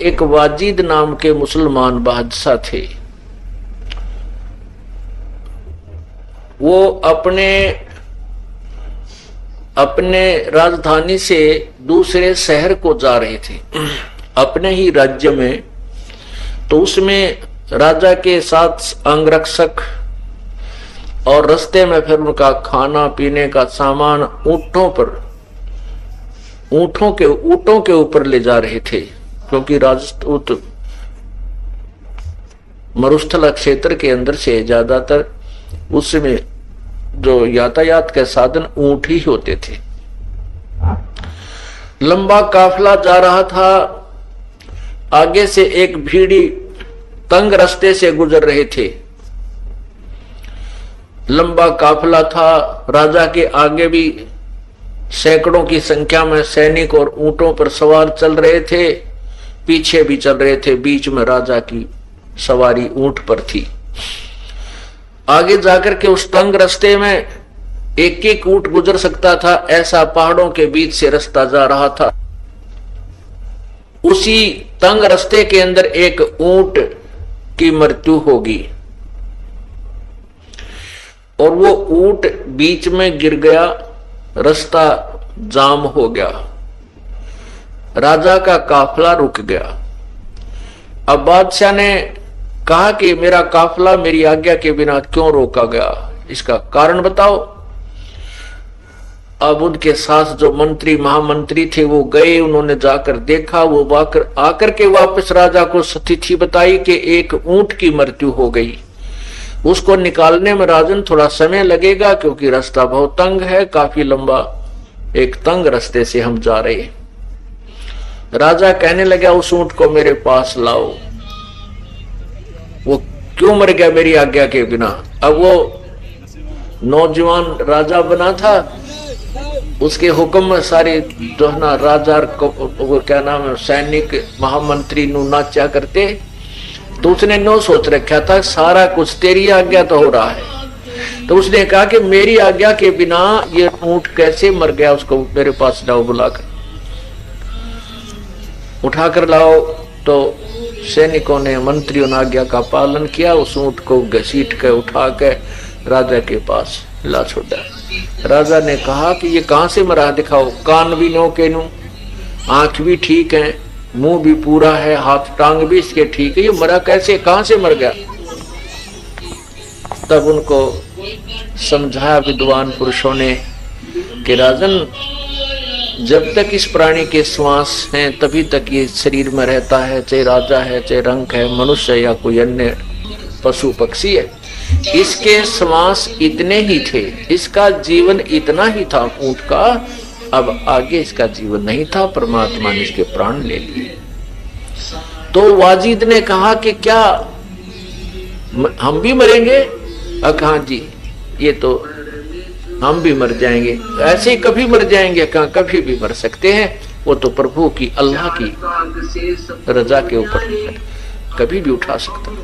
एक वाजिद नाम के मुसलमान बादशाह थे। वो अपने राजधानी से दूसरे शहर को जा रहे थे, अपने ही राज्य में। तो उसमें राजा के साथ अंगरक्षक और रास्ते में फिर उनका खाना पीने का सामान ऊंटों के ऊपर ले जा रहे थे, क्योंकि मरुस्थल क्षेत्र के अंदर से ज्यादातर उसमें जो यातायात के साधन ऊंट ही होते थे। लंबा काफिला जा रहा था। आगे से एक भीड़ी तंग रास्ते से गुजर रहे थे। लंबा काफिला था। राजा के आगे भी सैकड़ों की संख्या में सैनिक और ऊंटों पर सवार चल रहे थे, पीछे भी चल रहे थे। बीच में राजा की सवारी ऊंट पर थी। आगे जाकर के उस तंग रास्ते में एक एक ऊंट गुजर सकता था, ऐसा पहाड़ों के बीच से रास्ता जा रहा था। उसी तंग रास्ते के अंदर एक ऊंट की मृत्यु होगी और वो ऊंट बीच में गिर गया, रास्ता जाम हो गया, राजा का काफिला रुक गया। अब बादशाह ने कहा कि मेरा काफिला मेरी आज्ञा के बिना क्यों रोका गया, इसका कारण बताओ। अब उनके साथ जो मंत्री महामंत्री थे वो गए, उन्होंने जाकर देखा। वो आकर के वापस राजा को स्थिति बताई कि एक ऊंट की मृत्यु हो गई, उसको निकालने में राजन थोड़ा समय लगेगा, क्योंकि रास्ता बहुत तंग है, काफी लंबा एक तंग रास्ते से हम जा रहे। राजा कहने लगा उस ऊंट को मेरे पास लाओ, वो क्यों मर गया मेरी आज्ञा के बिना। अब वो नौजवान राजा बना था, उसके हुक्म में सारे जो है ना राजा को क्या नाम है सैनिक महामंत्री नु नाचा करते। तो उसने नो सोच रखा था सारा कुछ तेरी आज्ञा तो हो रहा है। तो उसने कहा कि मेरी आज्ञा के बिना ये ऊंट कैसे मर गया, उसको मेरे पास लाओ, बुलाकर उठाकर लाओ। तो सैनिकों ने मंत्रियों ने आज्ञा का पालन किया, उस ऊंट को घसीट के उठा के राजा के पास ला छोड़ा। राजा ने कहा कि ये कहां से मरा, दिखाओ। कान भी नो के नो, आंख भी ठीक है, मुंह भी पूरा है, हाथ टांग भी इसके ठीक है, ये मरा कैसे, कहां से मर गया। तब उनको समझाया विद्वान पुरुषों ने कि राजन, जब तक इस प्राणी के श्वास हैं तभी तक ये शरीर में रहता है, चाहे राजा है, चाहे रंक है, मनुष्य या कोई अन्य पशु पक्षी है। इसके श्वास इतने ही थे, इसका जीवन इतना ही था ऊंट का, अब आगे इसका जीवन नहीं था, परमात्मा ने इसके प्राण ले लिए। तो वाजिद ने कहा कि क्या हम भी मरेंगे। कहा जी ये तो हम भी मर जाएंगे, ऐसे कभी मर जाएंगे, कहा कभी भी मर सकते हैं, वो तो प्रभु की अल्लाह की रजा के ऊपर कभी भी उठा सकता।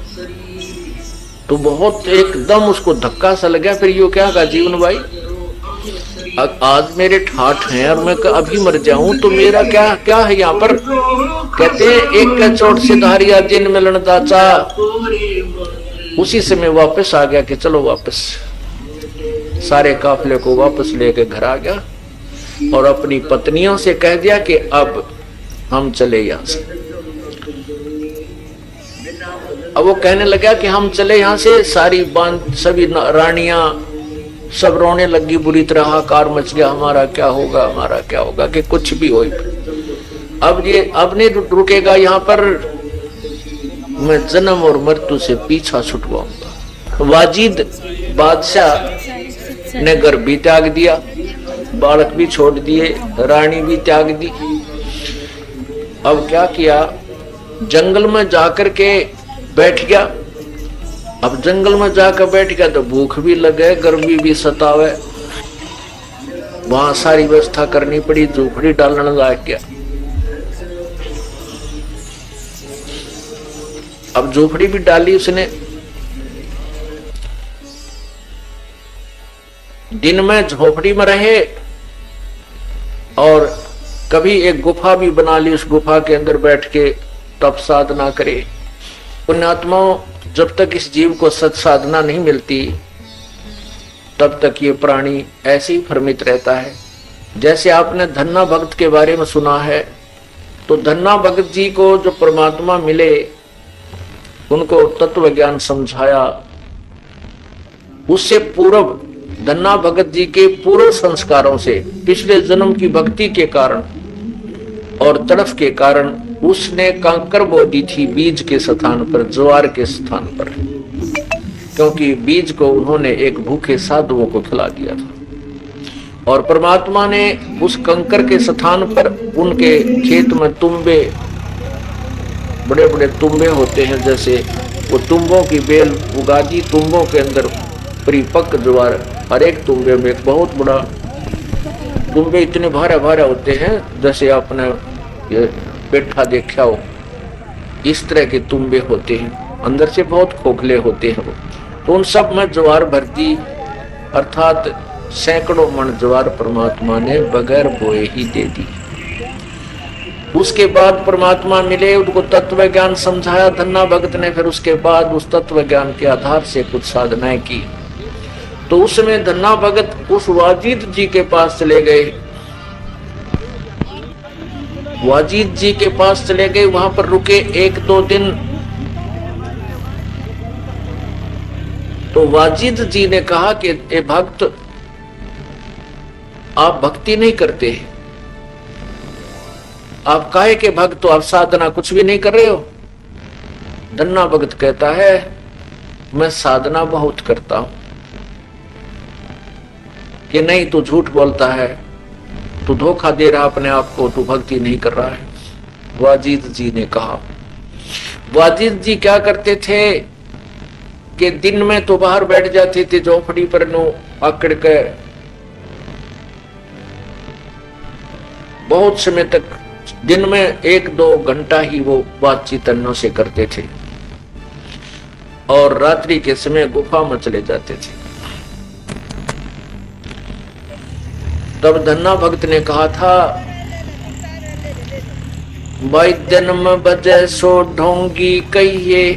तो बहुत एकदम उसको धक्का सा लगा। फिर यो क्या कहा जीवन भाई, आज मेरे ठाठ हैं और मैं अभी मर जाऊं तो मेरा क्या क्या है यहाँ पर। कहते हैं एक चोट से धारिया जिन मिलन दाचा। उसी समय वापस आ गया कि चलो वापस, सारे काफिले को वापस लेके घर आ गया और अपनी पत्नियों से कह दिया कि अब हम चले यहाँ से। अब वो कहने लगा कि हम चले यहाँ से, सारी बांध सभी रानियां सब रोने लगी, बुरी तरह हाकार मच गया, हमारा क्या होगा, हमारा क्या होगा, कि कुछ भी हो। अब नहीं रुकेगा यहाँ पर, मैं जन्म और मृत्यु से पीछा छुटवाऊंगा। वाजिद बादशाह ने घर भी त्याग दिया, बालक भी छोड़ दिए, रानी भी त्याग दी। अब क्या किया, जंगल में जाकर के बैठ गया। अब जंगल में जाकर बैठ गया तो भूख भी लगे, गर्मी भी सतावे, वहां सारी व्यवस्था करनी पड़ी, झोपड़ी डालने लग गया। अब झोपड़ी भी डाली उसने। दिन में झोपड़ी में रहे और कभी एक गुफा भी बना ली, उस गुफा के अंदर बैठ के तप साधना करे। पुण्यात्माओं, जब तक इस जीव को सत साधना नहीं मिलती तब तक ये प्राणी ऐसे ही भ्रमित रहता है। जैसे आपने धन्ना भक्त के बारे में सुना है, तो धन्ना भगत जी को जो परमात्मा मिले, उनको तत्व ज्ञान समझाया, उससे पूर्व धन्ना भगत जी के पूर्व संस्कारों से, पिछले जन्म की भक्ति के कारण और तड़फ के कारण उसने कंकर बो दी थी बीज के स्थान पर, ज्वार के स्थान पर, क्योंकि बीज को उन्होंने एक भूखे साधुओं को खिला दिया था। और परमात्मा ने उस कंकर के स्थान पर उनके खेत में तुम्बे, बड़े बड़े तुम्बे होते हैं, जैसे वो तुंबों की बेल उगा दी, तुंबों के अंदर परिपक्व ज्वार, हर एक तुम्बे में एक बहुत बड़ा, तुम्बे इतने भारे भारे होते हैं जैसे आपने ये पेठा देखा हो, इस तरह के तुम्बे होते हैं, अंदर से बहुत खोखले होते हैं वो। तो उन सब में ज्वार भर दी, अर्थात सैकड़ों मन ज्वार परमात्मा ने बगैर बोए ही दे दी। उसके बाद परमात्मा मिले, उनको तत्व ज्ञान समझाया धन्ना भगत ने। फिर उसके बाद उस तत्व ज्ञान के आधार से कुछ साधनाएं की। तो उसमें धन्ना भगत उस वाजिद जी के पास चले गए, वाजिद जी के पास चले गए, वहां पर रुके 1-2 दिन। तो वाजिद जी ने कहा कि ए भक्त, आप भक्ति नहीं करते, आप काहे के भक्त हो, आप साधना कुछ भी नहीं कर रहे हो। धन्ना भगत कहता है, मैं साधना बहुत करता हूं। कि नहीं, तू झूठ बोलता है, तू धोखा दे रहा अपने आप को, तू भक्ति नहीं कर रहा है। वाजिद जी ने कहा, वाजिद जी क्या करते थे कि दिन में तो बाहर बैठ जाते थे झोपड़ी पर नो आकड़ के, बहुत समय तक, दिन में 1-2 घंटा ही वो बातचीत अन्यों से करते थे, और रात्रि के समय गुफा में चले जाते थे। तब धन्ना भक्त ने कहा था, भाई दिन में बजे सो ढोंगी कहिए,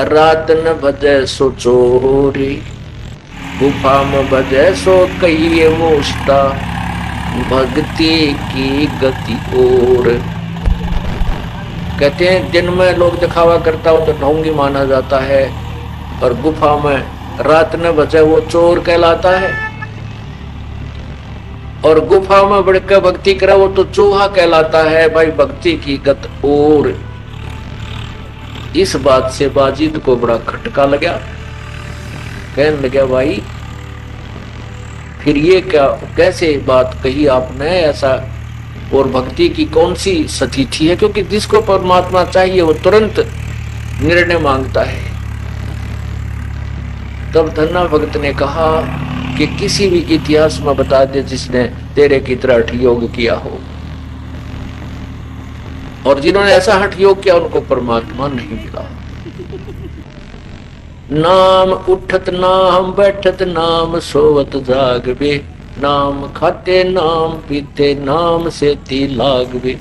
रात न बजे सो चोरी, गुफा में बजे सो कहिए मोस्ता, भक्ति की गति और। कहते हैं दिन में लोग दिखावा करता हो तो ढोंगी माना जाता है, और गुफा में रात न बजे वो चोर कहलाता है, और गुफा में बढ़कर भक्ति करा वो तो चूहा कहलाता है। भाई भक्ति की गत और। इस बात से वाजिद को बड़ा खटका लगा, कहने लगा, भाई फिर ये क्या, कैसे बात कही आपने ऐसा, और भक्ति की कौन सी स्थिति है, क्योंकि जिसको परमात्मा चाहिए वो तुरंत निर्णय मांगता है। तब धन्ना भगत ने कहा कि किसी भी इतिहास में बता दे जिसने तेरे की तरह हठ योग किया हो, और जिन्होंने ऐसा हठ योग किया उनको परमात्मा नहीं मिला। नाम उठत नाम बैठत नाम सोवत जागवे, नाम खाते नाम पीते नाम से ती लागवे।